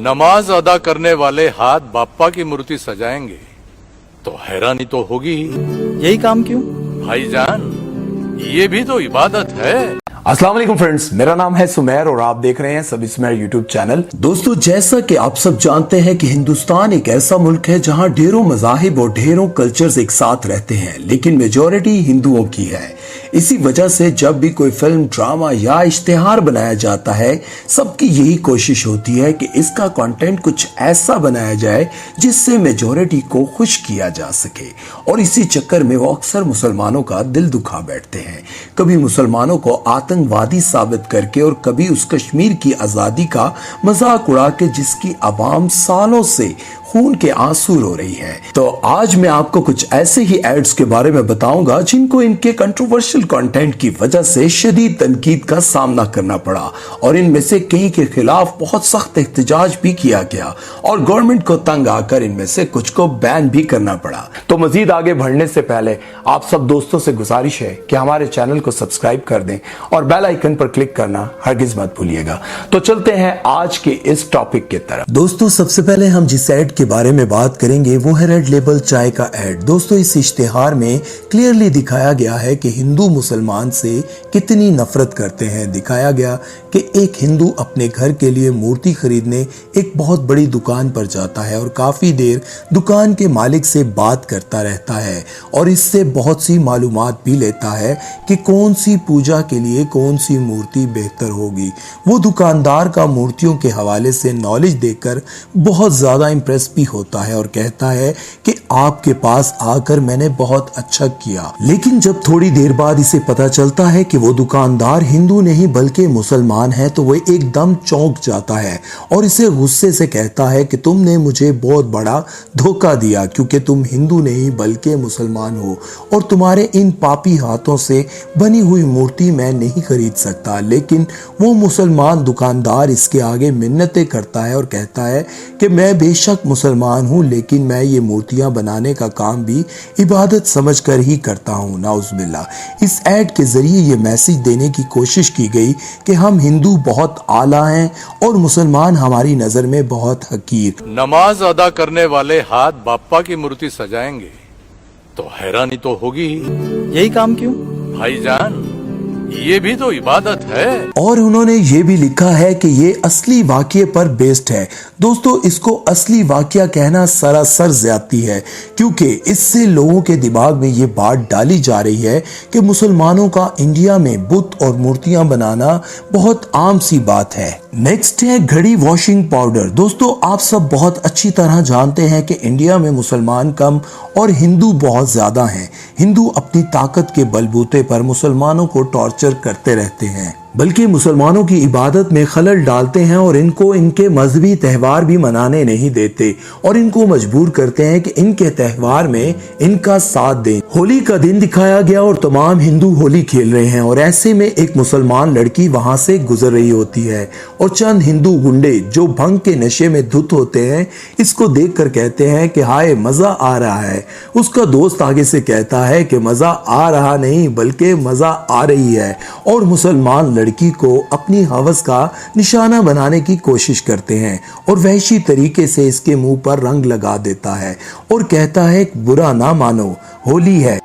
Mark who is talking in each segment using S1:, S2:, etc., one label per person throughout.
S1: नमाज अदा करने वाले हाथ बाप्पा की मूर्ति सजाएंगे तो हैरानी तो होगी ही।
S2: यही काम क्यों?
S1: भाईजान, ये भी तो इबादत है।
S3: अस्सलाम वालेकुम फ्रेंड्स, मेरा नाम है सुमेर और आप देख रहे हैं सबी सुमेर यूट्यूब चैनल। दोस्तों, जैसा कि आप सब जानते हैं कि हिंदुस्तान एक ऐसा मुल्क है जहां ढेरों मज़ाहिब और ढेरों कल्चर्स एक साथ रहते हैं, लेकिन मेजॉरिटी हिंदुओं की है। इसी वजह से जब भी कोई फिल्म, ड्रामा या इश्तिहार बनाया जाता है, सबकी यही कोशिश होती है कि इसका कंटेंट कुछ ऐसा बनाया जाए जिससे मेजॉरिटी को खुश किया जा सके। और इसी चक्कर में वो अक्सर मुसलमानों का दिल दुखा बैठते हैं, कभी मुसलमानों को आतंकवादी साबित करके और कभी उस कश्मीर की आजादी का मजाक उड़ा के जिसकी आवाम सालों से खून के आंसू रो रही है। तो आज मैं आपको कुछ ऐसे ही एड्स के बारे में बताऊंगा जिनको इनके कंट्रोवर्शियल कंटेंट की वजह से शदीद तनकीद का सामना करना पड़ा और इनमें से कई के खिलाफ बहुत सख्त एहतजाज भी किया गया और गवर्नमेंट को तंग आकर इनमें से कुछ को बैन भी करना पड़ा। तो मजीद आगे बढ़ने से पहले आप सब दोस्तों से गुजारिश है कि हमारे चैनल को सब्सक्राइब कर दें और बेल आइकन पर क्लिक करना हरगिज मत भूलिएगा। तो चलते हैं आज के इस टॉपिक की तरफ। दोस्तों, सबसे पहले हम जिस एड के बारे में बात करेंगे वो है रेड लेबल चाय का एड। दोस्तों, इस इश्तिहार में क्लियरली दिखाया गया है कि हिंदू मुसलमान से कितनी नफरत करते हैं। दिखाया गया कि एक हिंदू अपने घर के लिए मूर्ति खरीदने एक बहुत बड़ी दुकान पर जाता है और काफी देर दुकान के मालिक से बात करता रहता है और इससे बहुत सी मालूमात भी लेता है कि कौन सी पूजा के लिए कौन सी मूर्ति बेहतर होगी। वो दुकानदार का मूर्तियों के हवाले से नॉलेज देकर बहुत ज्यादा इंप्रेस भी होता है और कहता है कि आपके पास आकर मैंने बहुत अच्छा किया। लेकिन जब थोड़ी देर बाद इसे पता चलता है कि वो दुकानदार हिंदू नहीं बल्कि मुसलमान है तो वो एकदम चौंक जाता है और इसे गुस्से से कहता है कि तुमने मुझे बहुत बड़ा धोखा दिया क्योंकि तुम हिंदू नहीं बल्कि मुसलमान हो और तुम्हारे इन पापी हाथों से बनी हुई मूर्ति मैं नहीं खरीद सकता। लेकिन वो मुसलमान दुकानदार इसके आगे मिन्नतें करता है और कहता है कि मैं बेशक मुसलमान हूँ लेकिन मैं ये मूर्तियां बनाने का काम भी इबादत समझकर ही करता हूँ। नाउज़ुबिल्लाह। इस ऐड के जरिए ये मैसेज देने की कोशिश की गई कि हम हिंदू बहुत आला हैं और मुसलमान हमारी नजर में बहुत हकीर।
S1: नमाज अदा करने वाले हाथ बाप्पा की मूर्ति सजाएंगे तो हैरानी तो होगी ही।
S2: यही काम क्यों?
S1: भाईजान, ये भी तो इबादत है।
S3: और उन्होंने ये भी लिखा है कि ये असली वाक़ये पर बेस्ड है। दोस्तों, इसको असली वाक़या कहना सरासर ज्यादती है क्योंकि इससे लोगों के दिमाग में ये बात डाली जा रही है कि मुसलमानों का इंडिया में बुत और मूर्तियां बनाना बहुत आम सी बात है। नेक्स्ट है घड़ी वॉशिंग पाउडर। दोस्तों, आप सब बहुत अच्छी तरह जानते हैं कि इंडिया में मुसलमान कम और हिंदू बहुत ज्यादा हैं। हिंदू अपनी ताकत के बलबूते पर मुसलमानों को टॉर्चर करते रहते हैं, बल्कि मुसलमानों की इबादत में खलल डालते हैं और इनको इनके मजहबी त्यौहार भी मनाने नहीं देते और इनको मजबूर करते हैं कि इनके त्यौहार में इनका साथ दें। होली का दिन दिखाया गया और तमाम हिंदू होली खेल रहे हैं और ऐसे में एक मुसलमान लड़की वहां से गुजर रही होती है और चंद हिंदू गुंडे जो भंग के नशे में धुत होते हैं इसको देखकर कहते हैं कि हाय मजा आ रहा है। उसका दोस्त आगे से कहता है कि मजा आ रहा नहीं बल्कि मजा आ रही है और मुसलमान लड़की को अपनी हवस का निशाना बनाने की कोशिश करते हैं और वहशी तरीके से इसके मुंह पर रंग लगा देता है और कहता है बुरा ना मानो, होली है।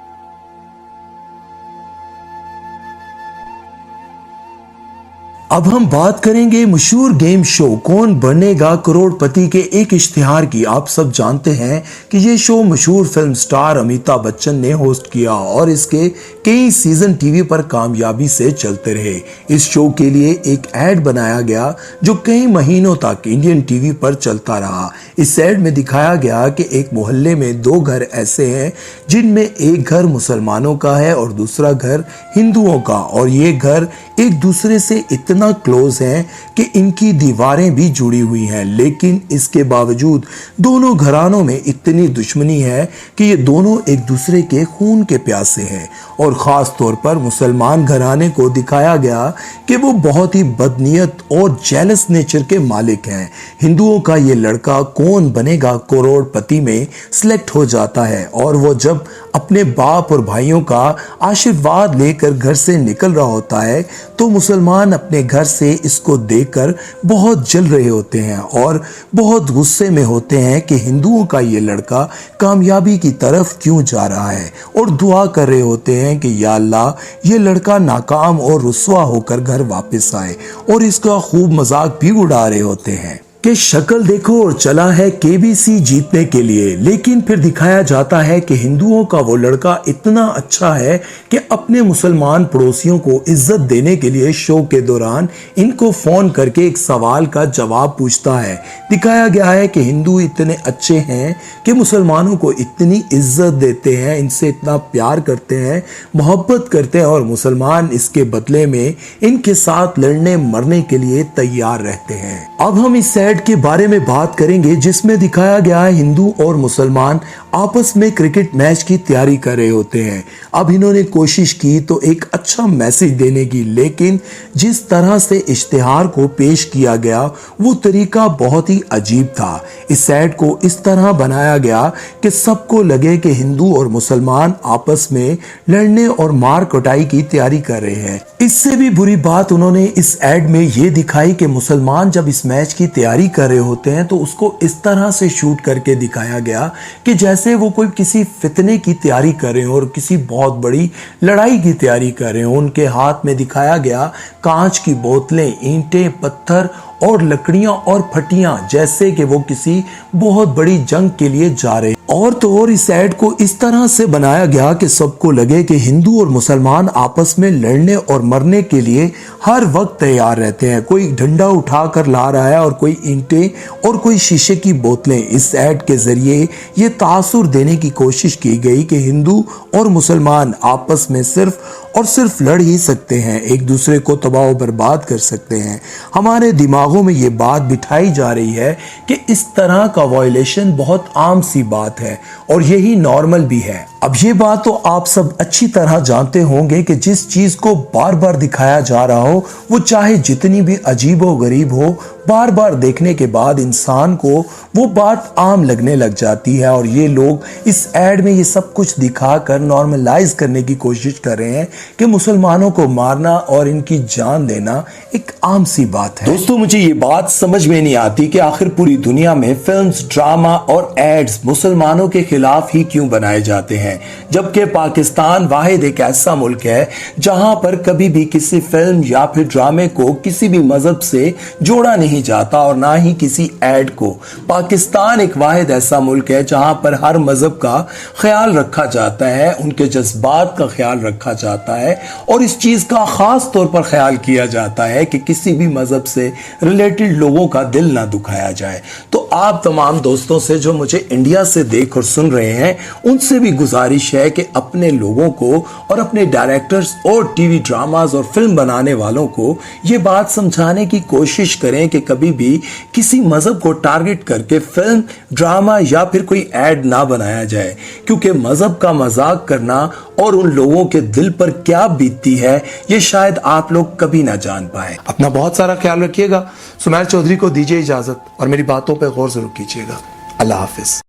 S3: अब हम बात करेंगे मशहूर गेम शो कौन बनेगा करोड़पति के एक इश्तिहार की। आप सब जानते हैं कि ये शो मशहूर फिल्म स्टार अमिताभ बच्चन ने होस्ट किया और इसके कई सीजन टीवी पर कामयाबी से चलते रहे। इस शो के लिए एक ऐड बनाया गया जो कई महीनों तक इंडियन टीवी पर चलता रहा। इस ऐड में दिखाया गया कि एक मोहल्ले में दो घर ऐसे हैं जिनमें एक घर मुसलमानों का है और दूसरा घर हिंदुओं का और ये घर एक दूसरे से इतना क्लोज हैं कि इनकी दीवारें भी जुड़ी हुई हैं, लेकिन इसके बावजूद दोनों घरानों में इतनी दुश्मनी है कि ये दोनों एक दूसरे के खून के प्यासे हैं। और खास तौर पर मुसलमान घराने को दिखाया गया कि वो बहुत ही बदनीयत और जेलस नेचर के मालिक हैं। हिंदुओं का ये लड़का कौन बनेगा करोड़पति में सिलेक्ट हो जाता है और वो जब अपने बाप और भाइयों का आशीर्वाद लेकर घर से निकल रहा होता है तो मुसलमान अपने घर से इसको देखकर बहुत जल रहे होते हैं और बहुत गुस्से में होते हैं कि हिंदुओं का ये लड़का कामयाबी की तरफ क्यों जा रहा है, और दुआ कर रहे होते हैं कि या अल्लाह ये लड़का नाकाम और रुस्वा होकर घर वापस आए, और इसका खूब मजाक भी उड़ा रहे होते हैं कि शक्ल देखो और चला है केबीसी जीतने के लिए। लेकिन फिर दिखाया जाता है कि हिंदुओं का वो लड़का इतना अच्छा है कि अपने मुसलमान पड़ोसियों को इज्जत देने के लिए शो के दौरान इनको फोन करके एक सवाल का जवाब पूछता है। दिखाया गया है कि हिंदू इतने अच्छे हैं कि मुसलमानों को इतनी इज्जत देते हैं, इनसे इतना प्यार करते हैं, मोहब्बत करते हैं, और मुसलमान इसके बदले में इनके साथ लड़ने मरने के लिए तैयार रहते हैं। अब हम इस एड के बारे में बात करेंगे जिसमें दिखाया गया है हिंदू और मुसलमान आपस में क्रिकेट मैच की तैयारी कर रहे होते हैं। अब इन्होंने कोशिश की तो एक अच्छा मैसेज देने की, लेकिन जिस तरह से इश्तिहार को पेश किया गया वो तरीका बहुत ही अजीब था। इस एड को इस तरह बनाया गया कि सबको लगे कि हिंदू और मुसलमान आपस में लड़ने और मार कुटाई की तैयारी कर रहे हैं। इससे भी बुरी बात उन्होंने इस एड में ये दिखाई कि मुसलमान जब इस मैच की तैयारी कर रहे होते हैं तो उसको इस तरह से शूट करके दिखाया गया कि जैसे वो कोई किसी फितने की तैयारी कर रहे हो और किसी बहुत बड़ी लड़ाई की तैयारी कर रहे हो। उनके हाथ में दिखाया गया कांच की बोतलें, ईंटें, पत्थर और लकड़ियां और फटियां, जैसे कि वो किसी बहुत बड़ी जंग के लिए जा रहे। और तो और इस एड को इस तरह से बनाया गया कि सबको लगे कि हिंदू और मुसलमान आपस में लड़ने और मरने के लिए हर वक्त तैयार रहते हैं। कोई डंडा उठा कर ला रहा है और कोई ईंटें और कोई शीशे की बोतलें। इस एड के जरिए ये तासुर देने की कोशिश की गई कि हिंदू और मुसलमान आपस में सिर्फ और सिर्फ लड़ ही सकते हैं, एक दूसरे को तबाह और बर्बाद कर सकते हैं। हमारे दिमागों में ये बात बिठाई जा रही है कि इस तरह का वायलेशन बहुत आम सी बात है और यही नॉर्मल भी है। अब ये बात तो आप सब अच्छी तरह जानते होंगे कि जिस चीज को बार बार दिखाया जा रहा हो वो चाहे जितनी भी अजीब हो गरीब हो, बार बार देखने के बाद इंसान को वो बात आम लगने लग जाती है। और ये लोग इस एड में ये सब कुछ दिखाकर नॉर्मलाइज करने की कोशिश कर रहे हैं कि मुसलमानों को मारना और इनकी जान देना एक आम सी बात है। दोस्तों, मुझे ये बात समझ में नहीं आती कि आखिर पूरी दुनिया में फिल्म्स, ड्रामा और एड्स मुसलमानों के खिलाफ ही क्यों बनाए जाते हैं, जबकि पाकिस्तान वाहिद एक ऐसा मुल्क है जहां पर कभी भी किसी फिल्म या फिर ड्रामे को किसी भी मजहब से जोड़ा नहीं जाता और ना ही किसी एड को। पाकिस्तान एक वाहिद ऐसा मुल्क है जहां पर हर मजहब का ख्याल रखा जाता है, उनके जज्बात का ख्याल रखा जाता है और इस चीज का खास तौर पर ख्याल किया जाता है कि किसी भी मजहब से रिलेटेड लोगों का दिल ना दुखाया जाए। तो आप तमाम दोस्तों से जो मुझे इंडिया से देख और सुन रहे हैं उनसे भी गुजारिश है कि अपने लोगों को और अपने डायरेक्टर्स और टीवी ड्रामाज और फिल्म बनाने वालों को ये बात समझाने की कोशिश करें कि कभी भी किसी मजहब को टारगेट करके फिल्म, ड्रामा या फिर कोई एड ना बनाया जाए, क्योंकि मजहब का मजाक करना और उन लोगों के दिल पर क्या बीतती है ये शायद आप लोग कभी ना जान पाए। अपना बहुत सारा ख्याल रखिएगा। सुमैर चौधरी को दीजिए इजाजत और मेरी बातों पर गौर जरूर कीजिएगा। अल्लाह हाफिज।